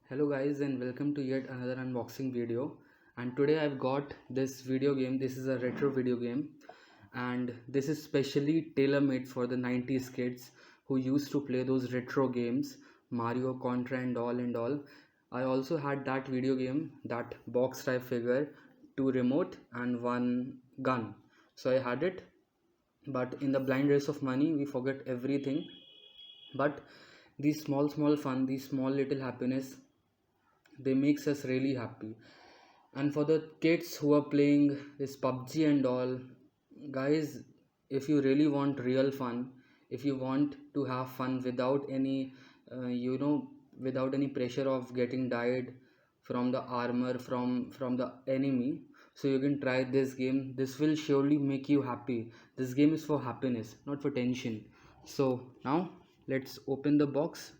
Hello guys and welcome to yet another unboxing video. And today I've got this video game. This is a retro video game and this is specially tailor-made for the 90s kids who used to play those retro games, Mario, Contra and all. I also had that video game, that box type figure, two remote and one gun. So I had it, but in the blind race of money we forget everything. But these small fun, these small little happiness, they makes us really happy. And for the kids who are playing this PUBG and all, guys, if you really want real fun, if you want to have fun without any without any pressure of getting died from the armor from the enemy, so you can try this game. This will surely make you happy. This game is for happiness, not for tension. So now let's open the box.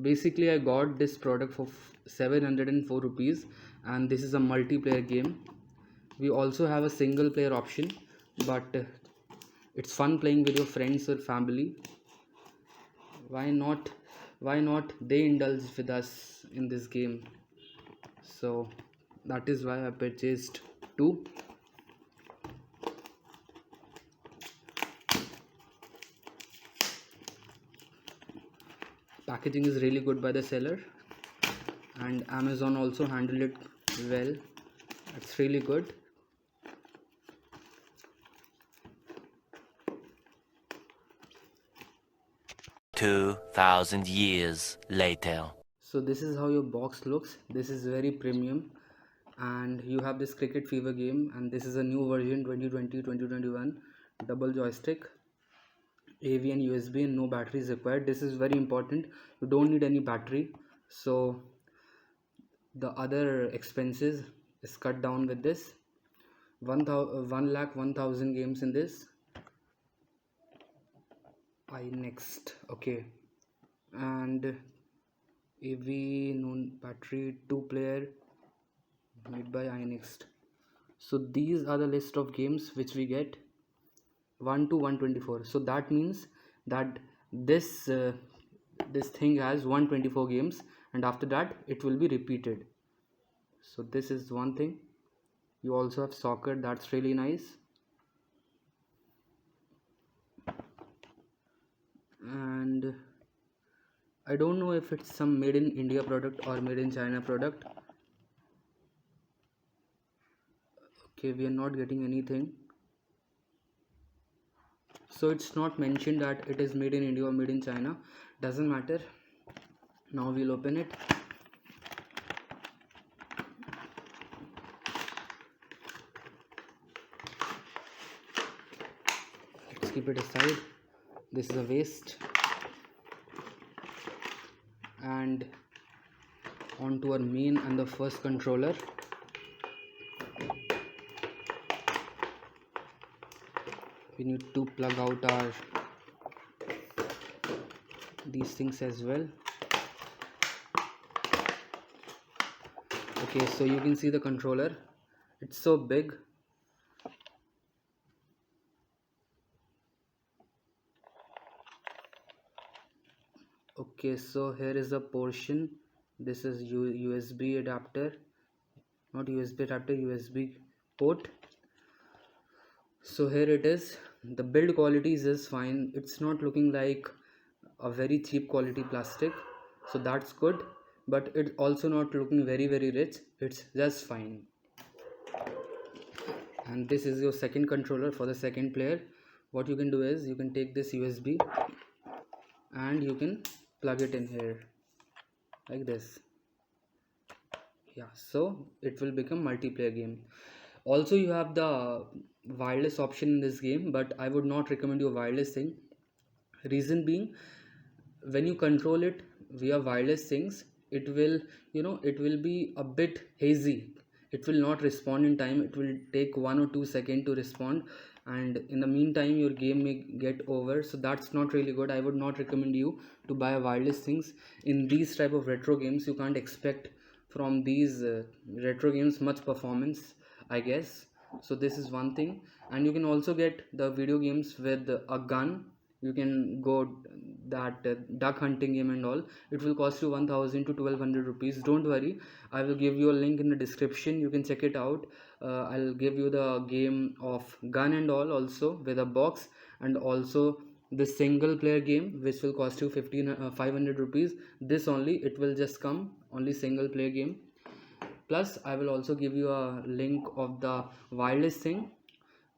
Basically I got this product for 704 rupees and this is a multiplayer game. We also have a single player option, but it's fun playing with your friends or family. Why not they indulge with us in this game? So that is why I purchased two. Packaging is really good by the seller and Amazon also handled it well. It's really good. $2,000 later. So this is how your box looks. This is very premium and you have this Cricket Fever game, and this is a new version 2020-2021, double joystick, AV and USB, and no batteries required. This is very important. You don't need any battery, so the other expenses is cut down with this. 1,01,000 games in this. iNext, okay, and AV, known battery, 2 player, made by iNext. So these are the list of games which we get, 1 to 124. So that means that this thing has 124 games, and after that it will be repeated. So this is one thing. You also have soccer, that's really nice. And I don't know if it's some made in India product or made in China product. Okay, we are not getting anything, so it's not mentioned that it is made in India or made in China. Doesn't matter. Now we'll open it. Let's keep it aside. This is a waste. And onto our main and the first controller. We need to plug out our these things as well. Okay, so you can see the controller. It's so big. Okay, so here is the portion. This is USB adapter, not USB adapter, USB port. So here it is. The build quality is just fine. It's not looking like a very cheap quality plastic, so that's good, but it's also not looking very rich. It's just fine. And this is your second controller for the second player. What you can do is you can take this USB and you can plug it in here like this. Yeah, so it will become multiplayer game. Also you have the wireless option in this game, but I would not recommend you a wireless thing. Reason being, when you control it via wireless things, it will it will be a bit hazy. It will not respond in time. It will take 1 or 2 seconds to respond, and in the meantime your game may get over. So that's not really good. I would not recommend you to buy a wireless things. In these type of retro games, you can't expect from these retro games much performance, I guess. So this is one thing. And you can also get the video games with a gun you can go that duck hunting game and all. It will cost you 1000 to 1200 rupees. Don't worry, I will give you a link in the description, you can check it out. I'll give you the game of gun and all also with a box, and also the single player game which will cost you 500 rupees. This only, it will just come only single player game. Plus I will also give you a link of the wildest thing.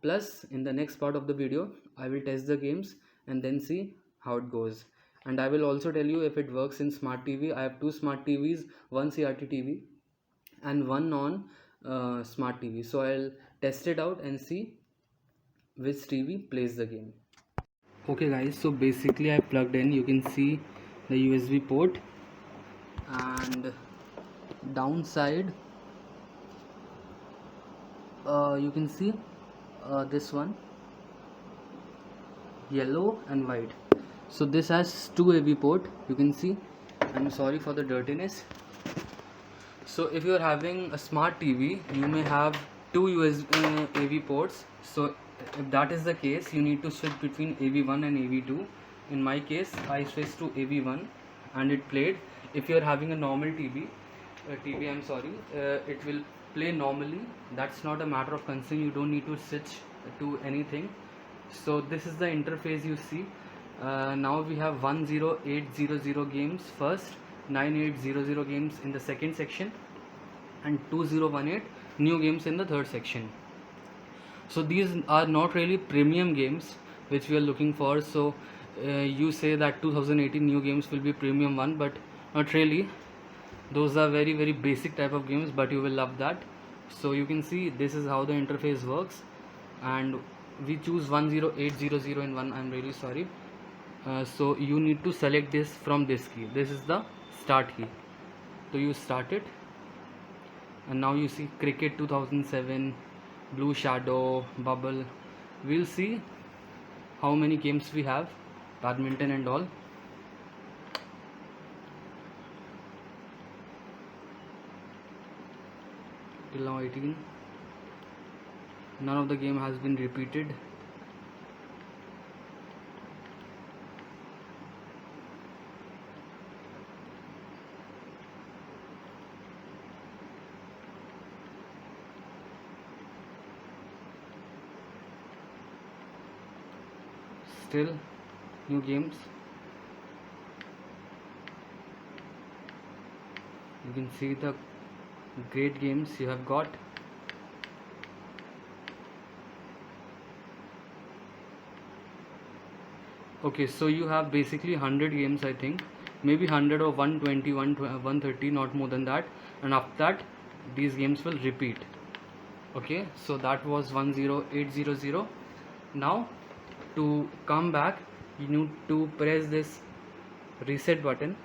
Plus in the next part of the video I will test the games and then see how it goes. And I will also tell you if it works in smart TV. I have two smart TVs, one CRT TV and one non smart TV. So I'll test it out and see which TV plays the game. Okay guys, so basically I plugged in, you can see the USB port, and downside you can see this one yellow and white. So this has two AV port, you can see. I'm sorry for the dirtiness. So if you are having a smart TV, you may have two USB AV ports. So if that is the case, you need to switch between AV1 and AV2. In my case, I switched to AV1 and it played. If you are having a normal TV, it will play normally. That's not a matter of concern, you don't need to switch to anything. So this is the interface you see. Now we have 10800 games first, 9800 games in the second section, and 2018 new games in the third section. So these are not really premium games which we are looking for. So you say that 2018 new games will be premium one, but not really. Those are very very basic type of games, but you will love that. So you can see this is how the interface works, and we choose 10800 in one. I'm really sorry. So you need to select this from this key. This is the start key. So you start it, and now you see Cricket 2007, Blue Shadow, Bubble. We'll see how many games we have, badminton and all. Till now 18. None of the game has been repeated. Still new games. You can see the great games you have got. Okay, so you have basically 100 games, I think, maybe 100 or 120, 130, not more than that, and after that these games will repeat. Okay, so that was 10800. Now to come back, you need to press this reset button,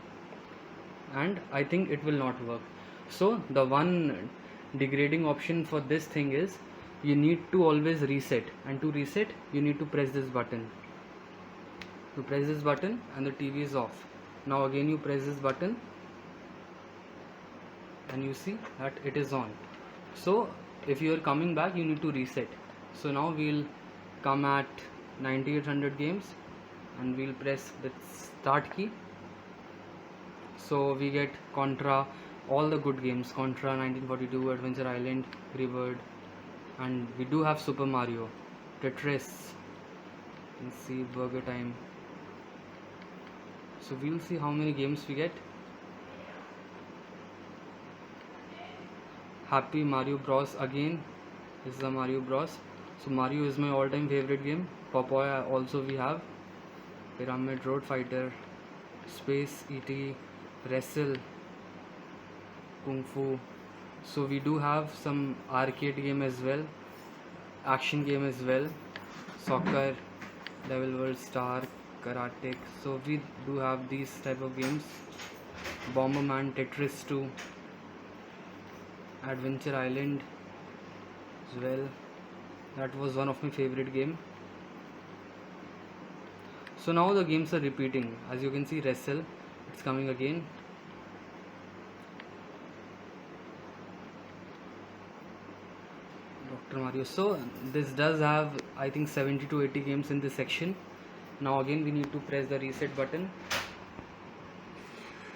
and I think it will not work. So the one degrading option for this thing is you need to always reset, and to reset you need to press this button. You press this button and the TV is off. Now again you press this button and you see that it is on. So if you are coming back, you need to reset. So now we'll come at 9800 games and we'll press the start key. So we get Contra, all the good games, Contra, 1942, Adventure Island, Rebirth, and we do have Super Mario, Tetris, you can see Burger Time. So we'll see how many games we get. Happy Mario Bros. Again, this is the Mario Bros. So Mario is my all-time favorite game. Popeye also we have. Pyramid, Road Fighter, Space, E.T., Wrestle, Kung Fu. So we do have some arcade game as well, action game as well, Soccer, Level World Star, Karate. So we do have these type of games. Bomberman, Tetris 2, Adventure Island as well. That was one of my favorite game. So now the games are repeating. As you can see, Wrestle, it's coming again. Dr. Mario. So this does have, I think, 70 to 80 games in this section. Now again we need to press the reset button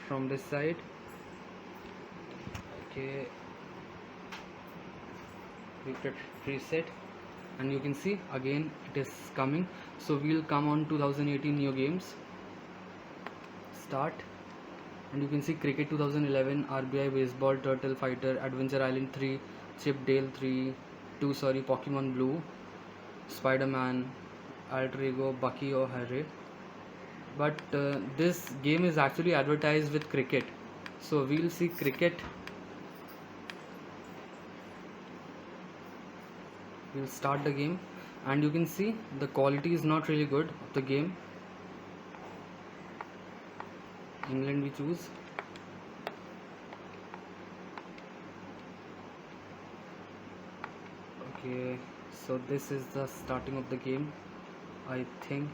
from this side. Okay, we press reset and you can see again it is coming. So we'll come on 2018 new games, start, and you can see Cricket 2011, RBI Baseball, Turtle Fighter, Adventure Island 3, Chip Dale 2, Pokemon Blue, Spider-Man, Alter Ego, Bucky O'Hare. But this game is actually advertised with cricket, so we'll see cricket. We'll start the game and you can see the quality is not really good of the game. England we choose. Okay, so this is the starting of the game, I think.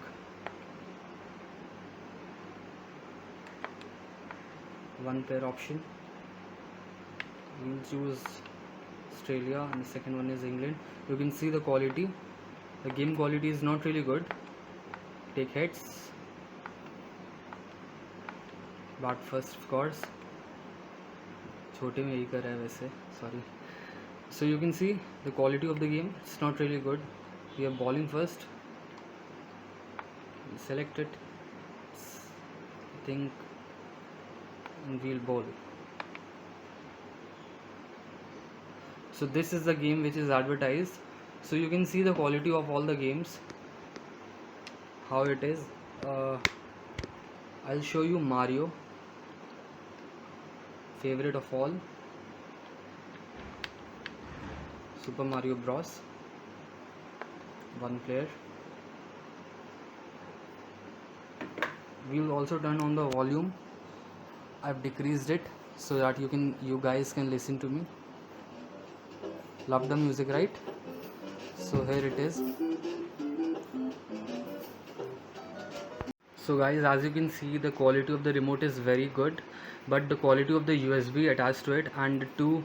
One player option, we'll choose Australia and the second one is England. You can see the quality, the game quality is not really good. Take heads, bat first of course, छोटे में यही कर रहा है वैसे, sorry. So you can see the quality of the game, it's not really good. We are bowling first, we select it, I think, and we'll bowl. So this is the game which is advertised. So you can see the quality of all the games, how it is. I'll show you Mario, favorite of all, Super Mario Bros. One player. We'll also turn on the volume. I've decreased it so that you guys can listen to me. Love the music, right? So here it is. So guys, as you can see, the quality of the remote is very good, but the quality of the USB attached to it and two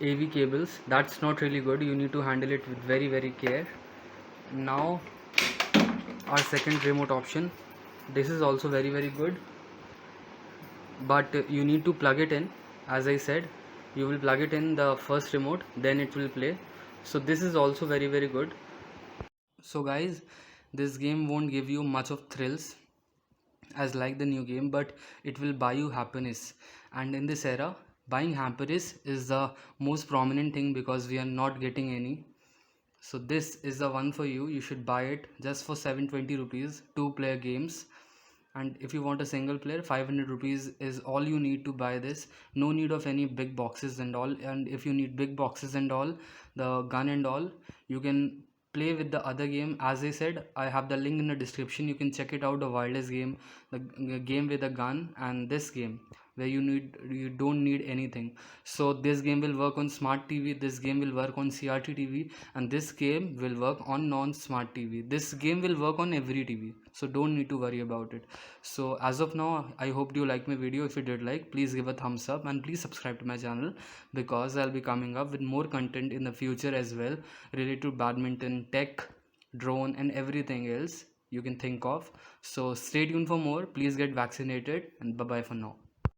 AV cables, that's not really good. You need to handle it with very care. Now our second remote option, this is also very good, but you need to plug it in. As I said, you will plug it in the first remote, then it will play. So this is also very good. So guys, this game won't give you much of thrills as like the new game, but it will buy you happiness, and in this era buying happiness is the most prominent thing because we are not getting any. So this is the one for you. You should buy it just for 720 rupees, 2-player games. And if you want a single player, 500 rupees is all you need to buy this. No need of any big boxes and all. And if you need big boxes and all, the gun and all, you can play with the other game. As I said, I have the link in the description. You can check it out, the wireless game, the game with a gun, and this game where you don't need anything. So this game will work on smart TV, this game will work on CRT TV, and this game will work on non-smart TV. This game will work on every TV, so don't need to worry about it. So as of now, I hope you like my video. If you did like, please give a thumbs up and please subscribe to my channel, because I'll be coming up with more content in the future as well, related to badminton, tech, drone, and everything else you can think of. So stay tuned for more. Please get vaccinated, and bye bye for now.